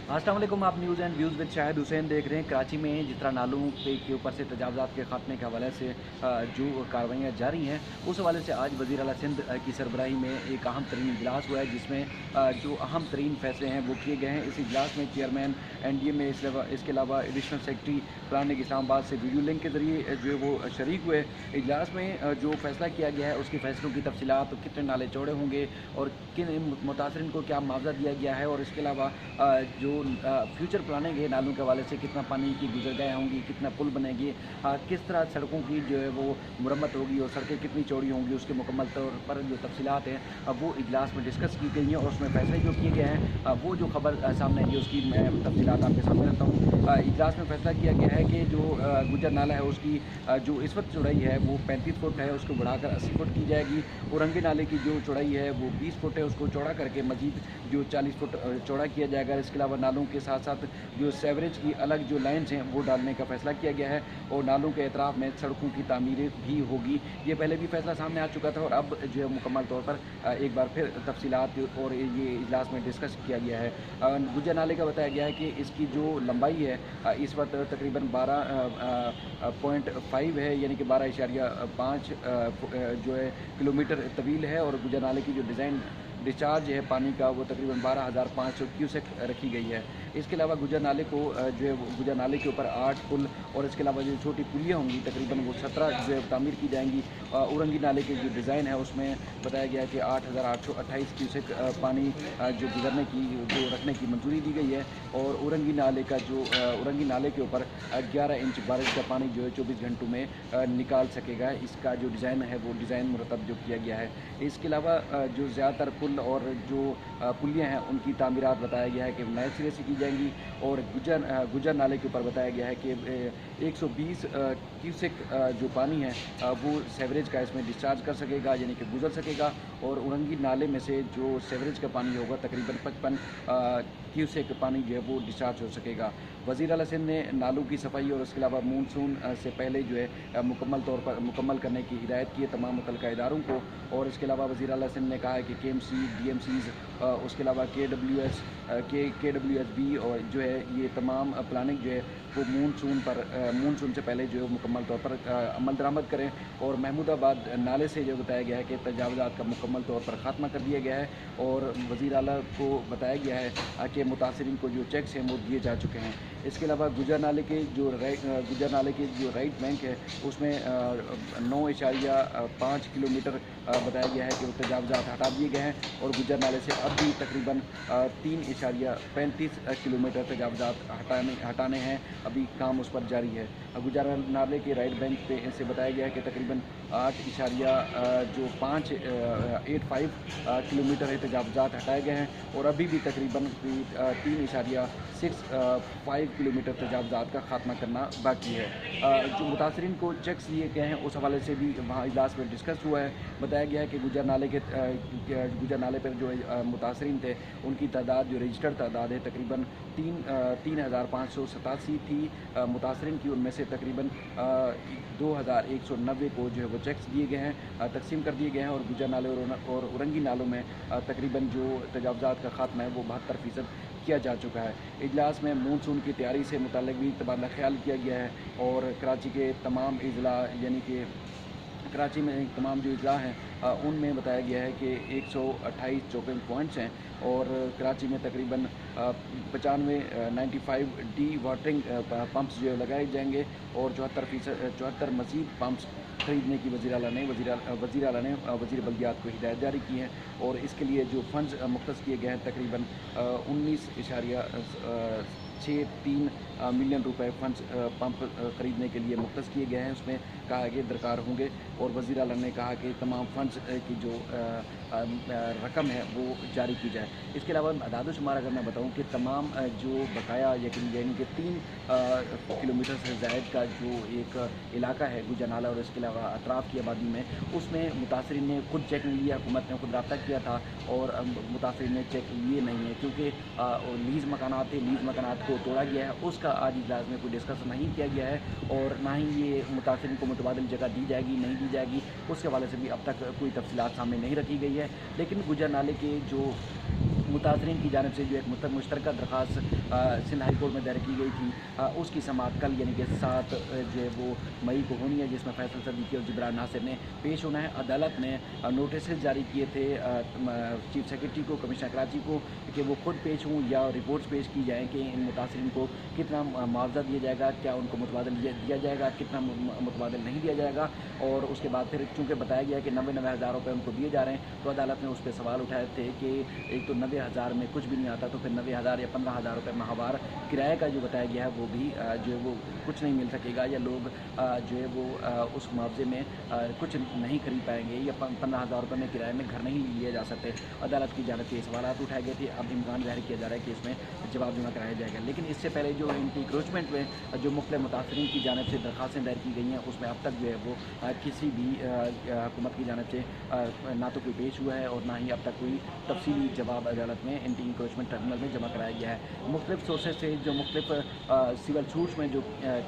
अस्सलाम वालेकुम। आप news and views with Shahid Hussain देख रहे हैं। कराची में जिस तरह नालों के ऊपर से तजावज़ात के खात्मे के हवाले से जो कार्रवाइयाँ जारी हैं, उस हवाले से आज वज़ीर आला सिंध की सरबराही में एक अहम तरीन इजलास हुआ है, जिसमें जो अहम तरीन फैसले हैं वो किए गए हैं। इस इजलास में चेयरमैन NDA में इसके अलावा एडिशनल सेक्रेटरी प्लानिंग इस्लामाबाद से वीडियो लिंक के ज़रिए जो है वो शरीक हुए। इजलास में जो फैसला किया गया है उसके फैसलों की तफसीलात, कितने नाले चौड़े होंगे और किन मुतासरीन को क्या मुआवजा दिया गया है, और इसके अलावा जो फ्यूचर प्लानिंग है नालों के हवाले से, कितना पानी की गुजरगाहें होंगी, कितना पुल बनेंगे, किस तरह सड़कों की जो है वो मुरम्मत होगी और सड़कें कितनी चौड़ी होंगी, उसके मुकम्मल तौर पर जो तफसीलात हैं वो इजलास में डिस्कस की गई हैं और उसमें फैसले जो किए गए हैं वो जो खबर सामने आई है उसकी मैं तफसीलात आपके सामने रखता हूँ। इजलास में फैसला किया गया है कि जो गुजर नाला है उसकी जो इस वक्त चौड़ाई है वो 35 फुट है, उसको बढ़ाकर 80 फुट की जाएगी। औरंगी नाले की जो चौड़ाई है वो 20 फुट है, उसको चौड़ा करके मजीद जो 40 फुट चौड़ा किया जाएगा। इसके अलावा नालों के साथ साथ जो सेवरेज की अलग जो लाइन्स हैं वो डालने का फैसला किया गया है और नालों के एतराफ़ में सड़कों की तामीर भी होगी। ये पहले भी फैसला सामने आ चुका था और अब जो है मुकम्मल तौर पर एक बार फिर तफसीलात और ये इजलास में डिस्कस किया गया है। गुजर नाले का बताया गया है कि इसकी जो लंबाई है इस वक्त तकरीबन 12.5 है, यानी कि 12.5 जो है किलोमीटर तवील है, और गुजर नाले की जो डिज़ाइन डिस्चार्ज है पानी का वो तकरीबन 12,500 क्यूसेक रखी गई है। इसके अलावा गुजर नाले को जो है गुजर नाले के ऊपर 8 पुल और इसके अलावा जो छोटी पुलियाँ होंगी तकरीबन वो 17 जो है तामीर की जाएंगी। औरंगी नाले की जो डिज़ाइन है उसमें बताया गया है कि 8,828 क्यूसेक पानी जो गुजरने की जो रखने की मंजूरी दी गई है, और औरंगी नाले का जो औरंगी नाले के ऊपर 11 इंच बारिश का पानी जो है 24 घंटों में निकाल सकेगा। इसका जो डिज़ाइन है वो डिज़ाइन मुरतब जो किया गया है। इसके अलावा जो ज़्यादातर पुल और जो पुलियाँ हैं उनकी तामीरात बताया गया है कि नए सिरे से की जाएंगी, और गुजर नाले के ऊपर बताया गया है कि 120 क्यूसेक जो पानी है वो सेवरेज का इसमें डिस्चार्ज कर सकेगा, यानी कि गुजर सकेगा, और औरंगी नाले में से जो सेवरेज का पानी होगा तकरीबन 55 क्यूसेक पानी जो है वो डिस्चार्ज हो सकेगा। वज़ीर आला सिंध ने नालों की सफाई और उसके अलावा मानसून से पहले जो है मुकम्मल करने की हिदायत की है तमाम मुतल्लिका इदारों को, और इसके अलावा वज़ीर आला सिंध ने कहा है कि KMC, DMCs, उसके अलावा KWSB और जो है ये तमाम प्लानिंग जो है वो मानसून से पहले जो है मुकम्मल तौर पर अमल दरामद करें, और महमूदाबाद नाले से जो बताया गया है कि तजावज़ात का मुकम्मल तौर पर ख़ात्मा कर दिया गया है, और वज़ीर आला को बताया गया है कि मुतासरीन को जो चेक्स हैं वो दिए जा चुके हैं। इसके अलावा गुजर नाले के जो राइट बैंक है उसमें 9.5 किलोमीटर बताया गया है कि वो तजावज़ात हटा दिए गए हैं, और गुजर नाले से अब भी तकरीबन 3.35 किलोमीटर तजावज़ात हटाने हैं। अभी काम उस पर जारी है। गुजर नाले के राइट बैंक पे से बताया गया है कि तकरीबन 8.85 किलोमीटर है तजावज़ात हटाए गए हैं, और अभी भी तकरीबन 3.65 किलोमीटर तजावज़ात का खात्मा करना बाकी है। जो मुतासरीन को चेक्स दिए गए हैं उस हवाले से भी वहाँ इजलास में डिस्कस हुआ है। बताया गया है कि गुजर नाले पर जो मुतासरीन थे उनकी तादाद जो रजिस्टर्ड तादाद है तकरीबन 3,587 थी मुतासरीन की, उनमें से तकरीबन 2,190 को जो है वो चेक्स दिए गए हैं, तकसीम कर दिए गए हैं, और गुजर नाले और औरंगी नालों में तकरीबन जो तजावज़ात का खात्मा है वो 72% किया जा चुका है। इजलास में मानसून की तैयारी से मुताल्लिक़ भी तबादला ख्याल किया गया है, और कराची के तमाम अज़ला यानी कि कराची में तमाम जो अज़ला हैं उनमें बताया गया है कि 128 चोकिंग पॉइंट्स हैं, और कराची में तकरीबन 95 वाटरिंग पम्प्स जो लगाए जाएंगे, और 74 मज़ीद पम्प्स ख़रीदने की वज़ीर आला ने वज़ीर बल्दियात को हिदायत जारी की हैं, और इसके लिए जो फ़ंड्स मुख्तस किए गए हैं तकरीबन 19.63 मिलियन रुपए फ़ंड्स पंप ख़रीदने के लिए मुख्तस किए गए हैं। उसमें कहा कि दरकार होंगे, और वज़ीर आला ने कहा कि तमाम फ़ंड्स की जो रकम है वो जारी की जाए। इसके अलावा अदाद-ओ-शुमार अगर मैं बताऊं कि तमाम जो बकाया यानी कि 3 किलोमीटर से ज़ायद का जो एक इलाका है गुजर नाला और इसके अलावा अतराफ़ की आबादी में, उसमें मुतासरीन ने खुद चेक नहीं लिया, हुकूमत ने खुद रब्ता किया था, और मुतासरीन ने चेक लिए नहीं है क्योंकि लीज़ मकानात थे, लीज़ मकानात को तोड़ा गया है। उसका आज इजलास में कोई डिस्कस नहीं किया गया है, और ना ही ये मुतासरीन को मुतबादिल जगह दी जाएगी नहीं दी जाएगी उसके हवाले से भी अब तक कोई तफसीलात सामने नहीं रखी गई है। लेकिन गुजर नाले के जो मुतासरीन की जानिब से जो एक मुश्तरका दरख्वास्त सिंध हाई कोर्ट में दायर की गई थी, उसकी समाअत कल यानी कि 7 जो है वो मई को होनी है, जिसमें फैसल सदीकी और जिब्रान नासिर ने पेश होना है। अदालत ने नोटिस जारी किए थे चीफ सेक्रेटरी को, कमिश्नर कराची को, कि वो खुद पेश हों या रिपोर्ट्स पेश की जाएँ कि इन मुतासरीन को कितना मुआवजा दिया जाएगा, क्या उनको मुतबादल दिया जाएगा, कितना मुतबादल नहीं दिया जाएगा। और उसके बाद फिर चूँकि बताया गया कि 90 हज़ार रुपये उनको दिए जा रहे हैं, तो अदालत ने उस पर सवाल उठाए थे कि एक तो 90 हज़ार में कुछ भी नहीं आता, तो फिर 90 हज़ार या 15 हज़ार रुपये माहवार किराए का जो बताया गया है वो भी जो है वो कुछ नहीं मिल सकेगा, या लोग जो है वो उस मुआवजे में कुछ नहीं खरीद पाएंगे, या 15 हज़ार रुपये में किराए में घर नहीं लिए जा सकते। अदालत की जानिब से सवाल उठाए गए थे। अब इम्कान ज़ाहिर किया जा रहा है कि इसमें जवाब जमा कराया जाएगा। लेकिन इससे पहले जो एंटी इंक्रोचमेंट में जो मुख्तलिफ मुतासरीन की जानिब से दरख्वास्तें दायर की गई हैं, उसमें अब तक जो है वो किसी भी हुकूमत की जानिब से ना तो कोई पेश हुआ है और ना ही अब तक कोई तफसीली जवाब अदालत में एंटी इंक्रोचमेंट ट्रिब्यूनल में जमा कराया गया है। मुख्तलिफ सोर्सेज से जो मुख्तलिफ सिविल सूट्स में जो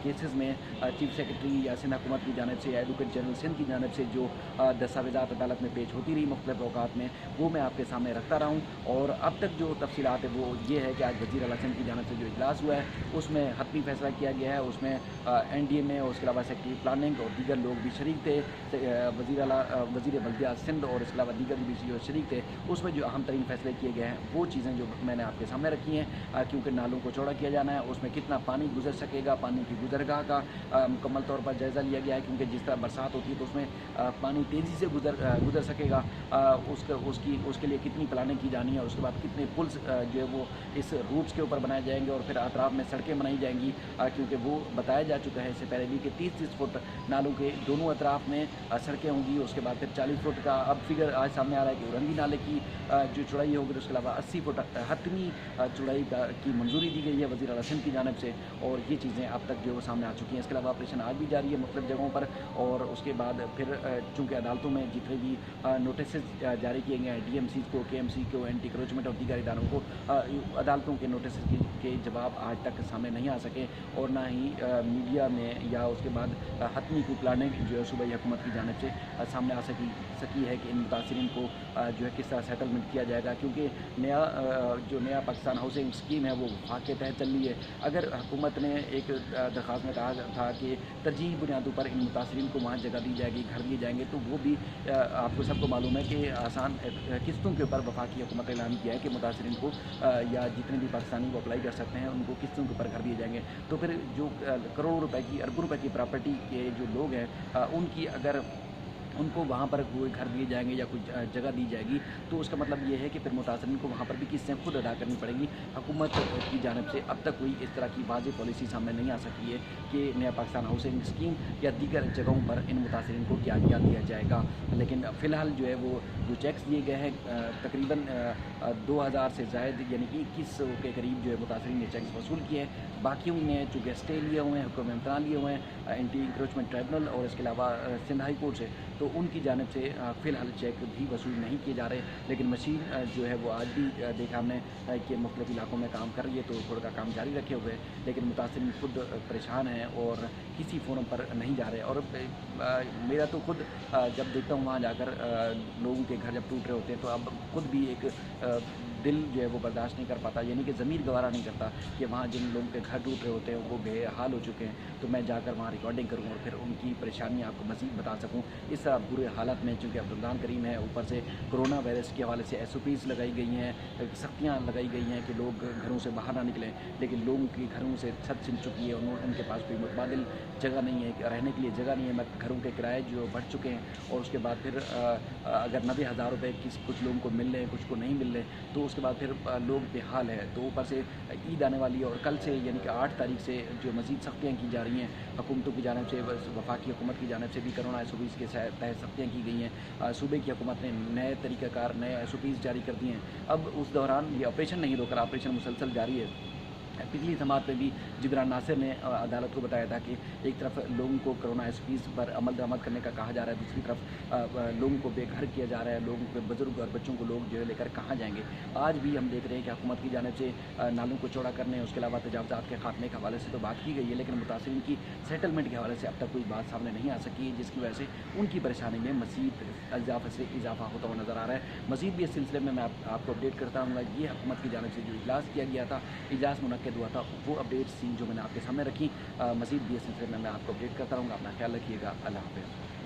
केसेस में चीफ सेक्रेटरी या सिंध हुकूमत की जानिब से या एडवोकेट जनरल सिंध की जानिब से जो दस्तावेज़ात अदालत में पेश होती रही मुख्तलिफ औकात में, वो मैं आपके सामने रखता रहा हूँ। और अब तक जो तफसीलात है वो ये है कि आज वज़ीर आला सिंध की जानिब से जो इजलास हुआ है उसमें हतमी फैसला किया गया है। उसमें NDMA और उसके अलावा सेक्रेटरी प्लानिंग और दीगर लोग भी शरीक थे, वज़ीर बल्दिया सिंध और इसके अलावा दीगर भी जो शरीक थे। उसमें जो अहम तरीन फैसले किए गए हैं वो चीज़ें जो मैंने आपके सामने रखी हैं, क्योंकि नालों को चौड़ा किया जाना है, उसमें कितना पानी गुजर सकेगा, पानी की गुजरगाह का मुकम्मल तौर पर जायज़ा लिया गया है, क्योंकि जिस तरह बरसात होती है तो उसमें पानी तेज़ी से गुजर सकेगा, उसके लिए कितनी प्लानिंग की जानी है। उसके बाद कितने पुल्स जो है वो इस रूट्स के ऊपर बनाए जाएंगे और फिर अतराफ में सड़कें बनाई जाएंगी, क्योंकि वो बताया जा चुका है इससे पहले भी कि 30-30 फुट नालों के दोनों अतराफ में सड़कें होंगी। उसके बाद फिर 40 फुट का अब फिगर आज सामने आ रहा है कि उरंगी नाले की जो चौड़ाई होगी। उसके अलावा 80 फुट हतमी चौड़ाई की मंजूरी दी गई है वज़ीर आला सिंध की जानिब से, और ये चीज़ें अब तक जो है वो सामने आ चुकी हैं। इसके अलावा ऑपरेशन आज भी जारी है मुख्तलिफ जगहों पर, और उसके बाद फिर चूँकि अदालतों में जितने भी नोटिस जारी किए गए हैं DMC को, KMC को, एंटी इंक्रोचमेंट और दीगर इदारों को, अदालतों के नोटिस के जवाब आज तक सामने नहीं आ सके, और ना ही मीडिया में या उसके बाद हतमी की प्लानिंग जो है सूबाई हुकूमत की जानिब से सामने आ सकी है कि इन मुतासरीन को जो है किस तरह सेटलमेंट किया जाएगा, क्योंकि नया पाकिस्तान हाउसिंग स्कीम है वो वफाक के तहत चल रही है। अगर हुकूमत ने एक दरख्वास्त में कहा था कि तरजीही बुनियादों पर इन मुतासरीन को वहाँ जगह दी जाएगी, घर दिए जाएंगे, तो वो भी आपको सबको मालूम है कि आसान किस्तों के ऊपर वफाकी हुकूमत ने ऐलान किया है कि मुतासरीन को या जितने भी पाकिस्तानी वो अप्लाई कर सकते हैं उनको किस्तों के ऊपर घर दिए जाएंगे। तो फिर जो करोड़ों रुपए की, अरबों रुपए की प्रॉपर्टी के जो लोग हैं उनकी अगर उनको वहाँ पर कोई घर दिए जाएंगे या कोई जगह दी जाएगी, तो उसका मतलब ये है कि फिर मुतासरीन को वहाँ पर भी किस्तें खुद अदा करनी पड़ेंगी। हुकूमत की जानिब से अब तक कोई इस तरह की वाज़ेह पॉलिसी सामने नहीं आ सकी है कि नया पाकिस्तान हाउसिंग स्कीम या दीगर जगहों पर इन मुतासरीन को क्या क्या दिया जाएगा। लेकिन फ़िलहाल जो है वो जो चेक्स दिए गए हैं तकरीबन 2000 से ज़ायद यानी कि 2100 के करीब जो है मुतासरीन ने चेक्स वसूल किए हैं। बाकियों ने चूँकि स्टे लिए हुए हैं, हुक्म इम्तनान लिए हुए हैं एंटी इंक्रोचमेंट ट्रिब्यूनल और इसके अलावा सिंध हाई कोर्ट से, तो उनकी जानिब से फ़िलहाल चेक भी वसूल नहीं किए जा रहे। लेकिन मशीन जो है वो आज भी देखा हमने कि मुख्तलिफ इलाकों में काम कर रही है, तो थोड़ा का काम जारी रखे हुए, लेकिन मुतासरीन खुद परेशान हैं और किसी फोरम पर नहीं जा रहे। और मेरा तो खुद जब देखता हूँ वहाँ जाकर लोगों के घर जब टूट रहे होते हैं, तो अब खुद भी एक दिल जो है वो बर्दाश्त नहीं कर पाता, यानी कि ज़मीर गवारा नहीं करता कि वहाँ जिन लोगों के घर टूट रहे होते हैं वो बेहाल हो चुके हैं, तो मैं जाकर वहाँ रिकॉर्डिंग करूँ और फिर उनकी परेशानियाँ आपको मज़ीद बता सकूँ। इस बुरे हालत में चूँकि अब रमज़ान करीम है, ऊपर से कोरोना वायरस के हवाले से SOPs लगाई गई हैं, सख्तियाँ लगाई गई हैं कि लोग घरों से बाहर ना निकलें, लेकिन लोगों की घरों से छत छिन चुकी है, उनके पास कोई मुतबादिल जगह नहीं है, रहने के लिए जगह नहीं है, घरों के किराए जो बढ़ चुके हैं, और उसके बाद फिर अगर 90,000 रुपये कुछ लोगों को मिल रहे हैं, कुछ को नहीं मिल रहे, तो उसके बाद फिर लोग बेहाल है। तो ऊपर से ईद आने वाली है और कल से यानी कि 8 तारीख से जो मज़ीद सख्तियाँ की जा रही हैं हुकूमतों की जानिब से, वफाकी हुकूमत की जानिब से भी कोरोना SOPs के तहत सख्तियाँ की गई हैं। सूबे की हुकूमत ने नए तरीक़ाकार, नए SOPs जारी कर दिए हैं। अब उस दौरान ये ऑपरेशन नहीं रोका, ऑपरेशन मुसलसल जारी है, पिछली समात में भी जिब्रान नासिर ने अदालत को बताया था कि एक तरफ लोगों को कोरोना एसपीज़ पर अमल दरामद करने का कहा जा रहा है, दूसरी तरफ लोगों को बेघर किया जा रहा है, लोगों के बुजुर्ग और बच्चों को लोग जो है लेकर कहाँ जाएंगे। आज भी हम देख रहे हैं कि हुकूमत की जानिब से नालों को चौड़ा करने, उसके अलावा तजावज़ात के खात्मे के हवाले से तो बात की गई है, लेकिन मुतासरीन की सेटलमेंट के हवाले से अब तक कोई बात सामने नहीं आ सकी है, जिसकी वजह से उनकी परेशानी में मज़ीद इजाफा होता हुआ नज़र आ रहा है। मज़ीद भी इस सिलसिले में मैं आपको अपडेट करता रहूँगा। ये हुकूमत की जानिब से जो इजलास किया गया था, इजलास मुनक्किद हुआ था, वो अपडेट्स थी जो मैंने आपके सामने रखी। मज़ीद भी इस सिलसिले में मैं आपको अपडेट करता रहूँगा। अपना ख्याल रखिएगा। अल्लाह हाफ़िज़।